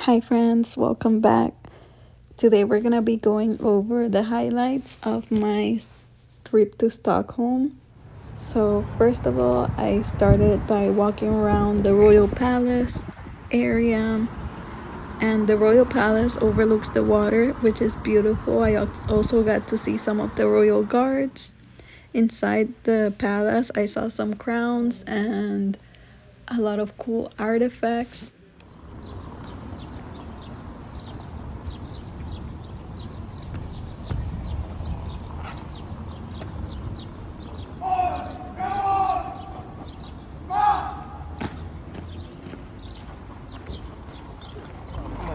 Hi friends, welcome back. Today we're gonna be going over the highlights of my trip to Stockholm. So first of all, I started by walking around the Royal Palace area, and the Royal Palace overlooks the water, which is beautiful. I also got to see some of the royal guards. Inside the palace, I saw some crowns and a lot of cool artifacts.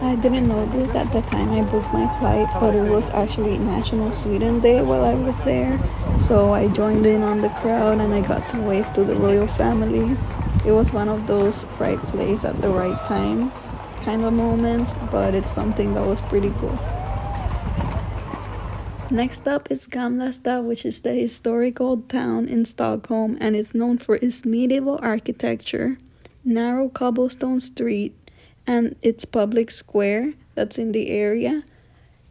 I didn't notice at the time I booked my flight, but it was actually National Sweden Day while I was there. So I joined in on the crowd and I got to wave to the royal family. It was one of those right place at the right time kind of moments, but it's something that was pretty cool. Next up is Gamla, which is the historical town in Stockholm, and it's known for its medieval architecture, narrow cobblestone street, and its public square that's in the area.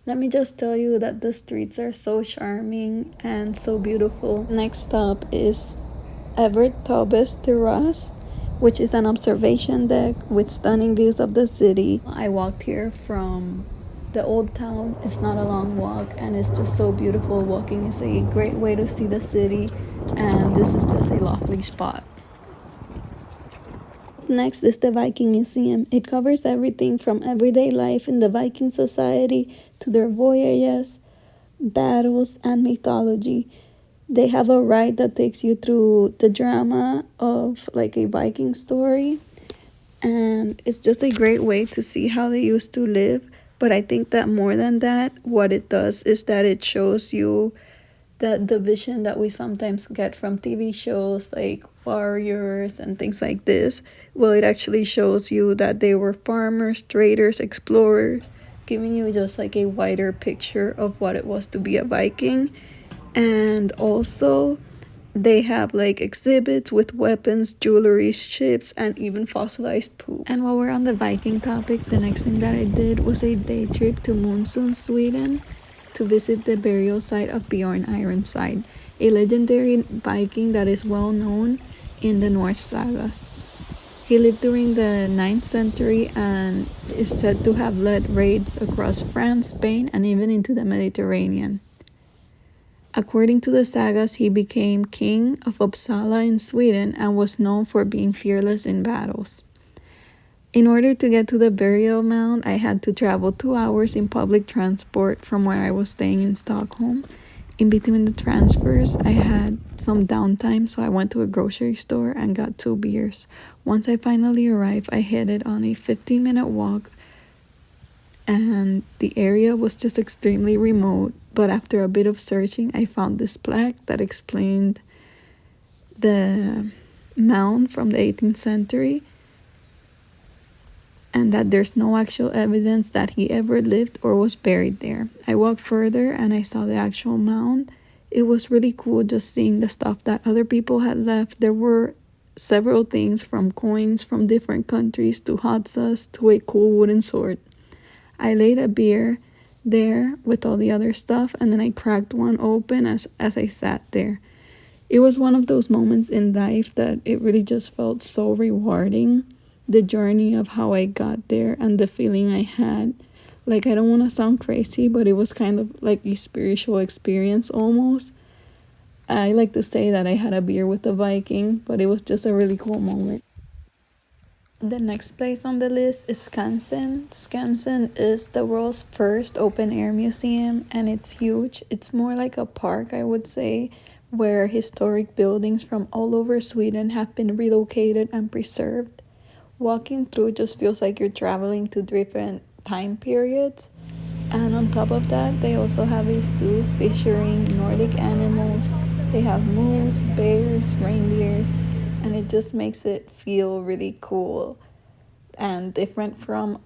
Let me just tell you that the streets are so charming and so beautiful. Next up is Evert Taubes Terrass, which is an observation deck with stunning views of the city. I walked here from the old town. It's not a long walk and it's just so beautiful. Walking is a great way to see the city, and this is just a lovely spot. Next is the Viking Museum. It covers everything from everyday life in the Viking society to their voyages, battles, and mythology. They have a ride that takes you through the drama of like a Viking story, and it's just a great way to see how they used to live. But I think that more than that, what it does is that it shows you that the vision that we sometimes get from TV shows like warriors and things like this, well, it actually shows you that they were farmers, traders, explorers, giving you just like a wider picture of what it was to be a Viking. And also they have like exhibits with weapons, jewelry, ships, and even fossilized poop. And while we're on the Viking topic, the next thing that I did was a day trip to Munsö, Sweden, to visit the burial site of Björn Ironside, a legendary Viking that is well known in the Norse sagas. He lived during the 9th century and is said to have led raids across France, Spain, and even into the Mediterranean. According to the sagas, he became king of Uppsala in Sweden and was known for being fearless in battles. In order to get to the burial mound, I had to travel 2 hours in public transport from where I was staying in Stockholm. In between the transfers, I had some downtime, so I went to a grocery store and got 2 beers. Once I finally arrived, I headed on a 15-minute walk, and the area was just extremely remote. But after a bit of searching, I found this plaque that explained the mound from the 18th century, and that there's no actual evidence that he ever lived or was buried there. I walked further and I saw the actual mound. It was really cool just seeing the stuff that other people had left. There were several things, from coins from different countries to hot sauce to a cool wooden sword. I laid a beer there with all the other stuff, and then I cracked one open as I sat there. It was one of those moments in life that it really just felt so rewarding. The journey of how I got there and the feeling I had. Like, I don't want to sound crazy, but it was kind of like a spiritual experience almost. I like to say that I had a beer with a Viking, but it was just a really cool moment. The next place on the list is Skansen. Skansen is the world's first open-air museum, and it's huge. It's more like a park, I would say, where historic buildings from all over Sweden have been relocated and preserved. Walking through just feels like you're traveling to different time periods. And on top of that, they also have a zoo featuring Nordic animals. They have moose, bears, reindeers, and it just makes it feel really cool and different from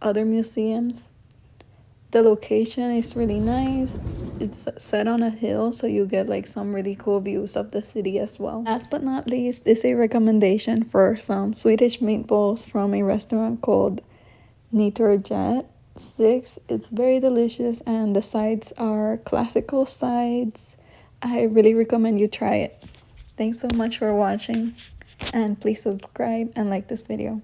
other museums. The location is really nice. It's set on a hill, so you get like some really cool views of the city as well. Last but not least is a recommendation for some Swedish meatballs from a restaurant called Nitrojet 6. It's very delicious, and the sides are classical sides. I really recommend you try it. Thanks so much for watching, and please subscribe and like this video.